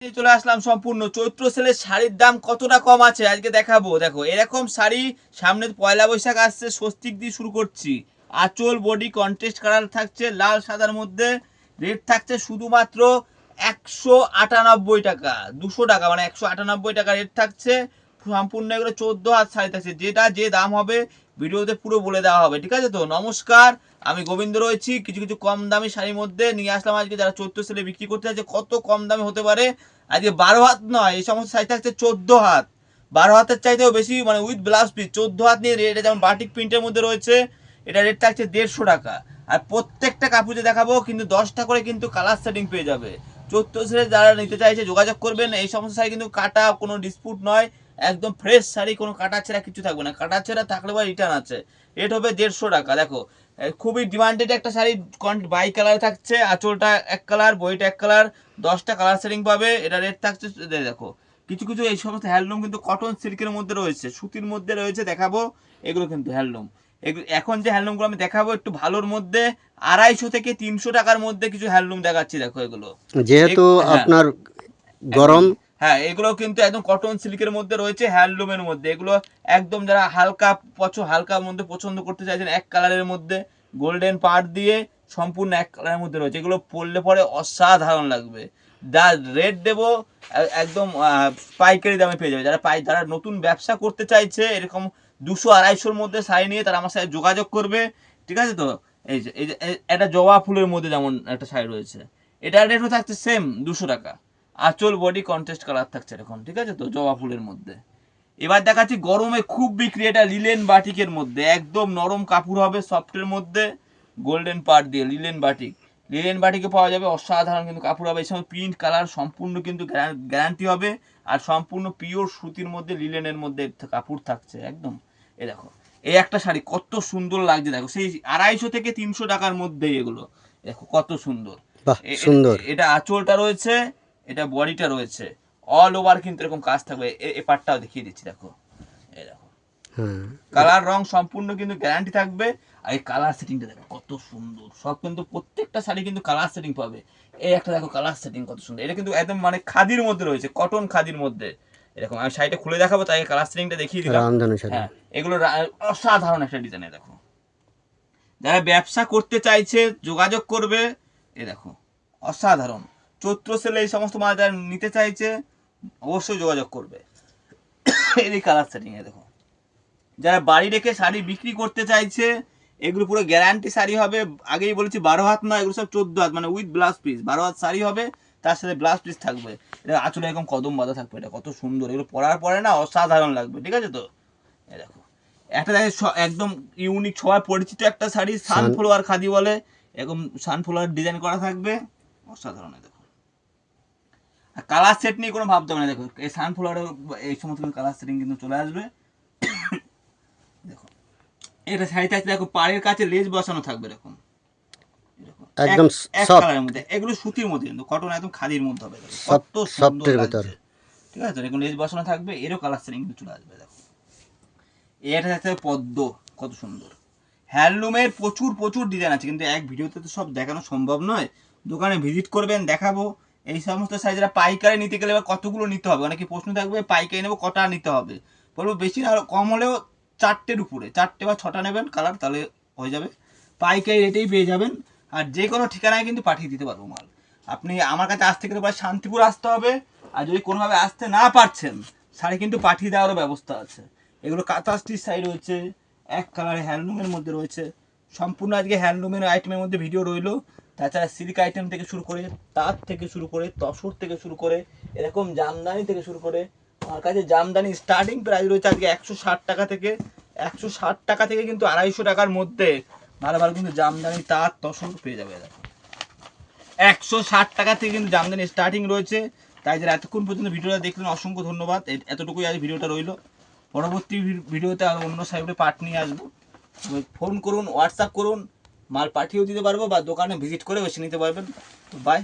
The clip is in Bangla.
চলে আসলাম সম্পূর্ণ চৈত্র সেলের শাড়ির দাম কতটা কম আছে আজকে দেখাবো। দেখো এরকম শাড়ি সামনে পয়লা বৈশাখ আসছে, স্বস্তিক দিয়ে শুরু করছি। আঁচল বডি কন্ট্রাস্ট কালার থাকছে লাল সাদার মধ্যে। রেট থাকছে শুধুমাত্র 198 টাকা, 200 টাকা, মানে 198 টাকা রেট থাকছে। সম্পূর্ণ এগুলো 14 হাত শাড়ি থাকছে, যেটা যে দাম হবে ভিডিওতে পুরো বলে দেওয়া হবে, ঠিক আছে তো। নমস্কার, আমি গোবিন্দ রয়েছি। কিছু কিছু কম দামি শাড়ির মধ্যে নিয়ে আসলাম আজকে, যারা চৈত্র সেলে বিক্রি করতে চাইছে কত কম দামে হতে পারে। আজকে 12 হাত নয়, এই সমস্ত সাইজ থাকছে 14 হাত, 12 হাতের চাইতেও বেশি, মানে উইথ ব্লাউজ পিস 14 হাত নিয়ে রেট। যেমন বাটিক প্রিন্টের মধ্যে রয়েছে, এটা রেট থাকছে 150 টাকা। আর প্রত্যেকটা কাপড়ে দেখাবো কিন্তু 10টা করে কিন্তু কালার সেটিং পেয়ে যাবে। চৈত্র সেলে যারা নিতে চাইছে যোগাযোগ করবেন। এই সমস্ত শাড়ি কিন্তু কাটা কোনো ডিসপুট নয়, একদম ফ্রেশ শাড়ি, কোনো কাটা ছেঁড়া কিছু থাকবে না। কাটা ছেঁড়া থাকলে বা রিটার্ন আছে। রেট হবে 150 টাকা। দেখো খুবই ডিমান্ডেড একটা শাড়ি, বাই কালার থাকছে, আঁচলটা এক কালার, বইটা এক কালার, 10টা কালার সেটিং পাবে। এটা রেট থাকছে, দেখো কিছু কিছু এই সমস্ত হ্যান্ডলুম কিন্তু কটন সিল্কের মধ্যে রয়েছে, সুতির মধ্যে রয়েছে, দেখাবো এগুলো কিন্তু হ্যান্ডলুম। এখন যে হ্যান্ডলুমগুলো আমি দেখাবো একটু ভালোর মধ্যে 250 থেকে 300 টাকার মধ্যে কিছু হ্যান্ডলুম দেখাচ্ছি। দেখো এগুলো যেহেতু হ্যাঁ আপনার একদম, গরম, হ্যাঁ এগুলো কিন্তু একদম কটন সিল্কের মধ্যে রয়েছে, হ্যান্ডলুমের মধ্যে। এগুলো একদম যারা হালকা মধ্যে পছন্দ করতে চাইছেন, এক কালারের মধ্যে গোল্ডেন পার্ট দিয়ে সম্পূর্ণ এক কালারের মধ্যে রয়েছে। এগুলো পরলে পরে অসাধারণ লাগবে। যা রেট দেবো একদম পাইকারি দামে পেয়ে যাবে। যারা নতুন ব্যবসা করতে চাইছে, এরকম 200-250-র মধ্যে শাড়ি নিয়ে তারা আমার সাথে যোগাযোগ করবে, ঠিক আছে তো। এই যে একটা জবা ফুলের মধ্যে যেমন একটা শাড়ি রয়েছে, এটার রেটও থাকছে সেম 200 টাকা। আঁচল বডি কন্ট্রাস্ট কালার থাকছে এরকম, ঠিক আছে তো, জবা ফুলের মধ্যে। এবার দেখাচ্ছি গরমে খুব বিক্রি, এটা লিলেন বাটিকের মধ্যে, একদম নরম কাপড় হবে, সফটের মধ্যে, গোল্ডেন পার্ট দিয়ে লিলেন বাটিক। লিলেন বাটিকে পাওয়া যাবে, অসাধারণ কিন্তু কাপড় হবে। এই সময় প্রিন্ট কালার সম্পূর্ণ কিন্তু গ্যারান্টি হবে। আর সম্পূর্ণ পিওর সুতির মধ্যে লিলেনের মধ্যে কাপড় থাকছে একদম। এই দেখো এই একটা শাড়ি কত সুন্দর লাগছে, দেখো সেই 250 থেকে 300 টাকার মধ্যেই এগুলো। দেখো কত সুন্দর। বাহ সুন্দর। এটা আঁচলটা রয়েছে, এটা বডিটা রয়েছে, অল ওভার কিন্তু এরকম কাজ থাকবে। এ পার্টটাও দেখিয়ে দিচ্ছি, দেখো এই দেখো হ্যাঁ, কালার রং সম্পূর্ণ কিন্তু গ্যারান্টি থাকবে। আর এই কালার সেটিংটা দেখো কত সুন্দর, সব কিন্তু প্রত্যেকটা শাড়ি কিন্তু কালার সেটিং পাবে। এই একটা দেখো কালার সেটিং কত সুন্দর, এটা কিন্তু একদম মানে খাদির মধ্যে রয়েছে, কটন খাদির মধ্যে। এরকম আমি শাড়িটা খুলে দেখাবো, তাই কালার সেটিংটা দেখিয়ে দিলাম। রামধনু শাড়ি। হ্যাঁ এগুলো অসাধারণ একটা ডিজাইনে। দেখো যারা ব্যবসা করতে চাইছে যোগাযোগ করবে। এ দেখো অসাধারণ চৈত্র সেলে এই সমস্ত মাল যারা নিতে চাইছে অবশ্যই যোগাযোগ করবে। এই কালার সেটিং এ দেখো, যারা বাড়ি রেখে শাড়ি বিক্রি করতে চাইছে, এগুলো পুরো গ্যারান্টি শাড়ি হবে। আগেই বলেছি 12 হাত নয়, এগুলো সব 14 হাত, মানে উইথ ব্লাউজ পিস। 12 হাত শাড়ি হবে, তার সাথে ব্লাউজ পিস থাকবে। এটা আঁচলে এরকম কদম বাঁধা থাকবে, এটা কত সুন্দর। এগুলো পরার পরে না অসাধারণ লাগবে, ঠিক আছে তো। এই দেখো একটা দেখে একদম ইউনিক, সবাই পরিচিত একটা শাড়ি, সানফ্লাওয়ার খাদি বলে, এরকম সানফ্লাওয়ার ডিজাইন করা থাকবে, অসাধারণ। দেখো আর কালার সেট নিয়ে কোনো ভাবতে হবে না। দেখো এই সানফ্লাওয়ারের এই সমস্ত কালার সেটিং কিন্তু চলে আসবে। দেখো এটা শাড়ি থাকছে, দেখো পাড়ের কাছে লেজ বসানো থাকবে এরকম, একদম এক সফট, কালারের মধ্যে। এগুলো সুতির মধ্যে কিন্তু, কটন একদম খাদির মধ্যে হবে। দেখো সফট, কত সুন্দর সফটের ভিতর। লাগছে, ঠিক আছে। এরকম লেজ বসানো থাকবে, এরও কালার সেটিং কিন্তু চলে আসবে। দেখো এটা থাকছে পদ্ম, কত সুন্দর। হ্যান্ডলুমের প্রচুর প্রচুর ডিজাইন আছে, কিন্তু এক ভিডিওতে তো সব দেখানো সম্ভব নয়। দোকানে ভিজিট করবেন, দেখাবো। এই সমস্ত সাইজেরা পাইকারি নিতে গেলে এবার কতগুলো নিতে হবে, অনেকে প্রশ্ন থাকবে পাইকারি নেবো কটা নিতে হবে। বলবো বেশি না, কম হলেও 4টের উপরে, 4টে বা 6টা নেবেন কালার, তাহলে হয়ে যাবে। পাইকারি রেটেই পেয়ে যাবেন। আর যে কোনো ঠিকানায় কিন্তু পাঠিয়ে দিতে পারবো মাল। আপনি আমার কাছে আসতে গেলে পরে শান্তিপুর আসতে হবে। আর যদি কোনোভাবে আসতে না পারছেন, শাড়ি কিন্তু পাঠিয়ে দেওয়ারও ব্যবস্থা আছে। এগুলো কাঁথা স্টিচ শাড়ি রয়েছে, এক কালারে হ্যান্ডলুমের মধ্যে রয়েছে। সম্পূর্ণ আজকে হ্যান্ডলুমের আইটেমের মধ্যে ভিডিও রইলো। তাছাড়া সিল্ক আইটেম থেকে শুরু করে, তাঁত থেকে শুরু করে, তসর থেকে শুরু করে, এরকম জামদানি থেকে শুরু করে। আমার কাছে জামদানি স্টার্টিং প্রাইস রয়েছে আজকে 160 টাকা থেকে। 160 টাকা থেকে কিন্তু 250 টাকার মধ্যে ভালো ভালো কিন্তু জামদানি, তাঁত, তসর পেয়ে যাবে। 160 টাকা থেকে কিন্তু জামদানি স্টার্টিং রয়েছে। তাই যারা এতক্ষণ পর্যন্ত ভিডিওটা দেখলেন অসংখ্য ধন্যবাদ। এতটুকুই আজ ভিডিওটা রইলো। পরবর্তী ভিডিওতে আর অন্য সাইডে পার্ট নিয়ে আসবো। ফোন করুন, হোয়াটসঅ্যাপ করুন, মাল পাঠিয়েও দিতে পারবো, বা দোকানে ভিজিট করে বেছে নিতে পারবেন। বাই।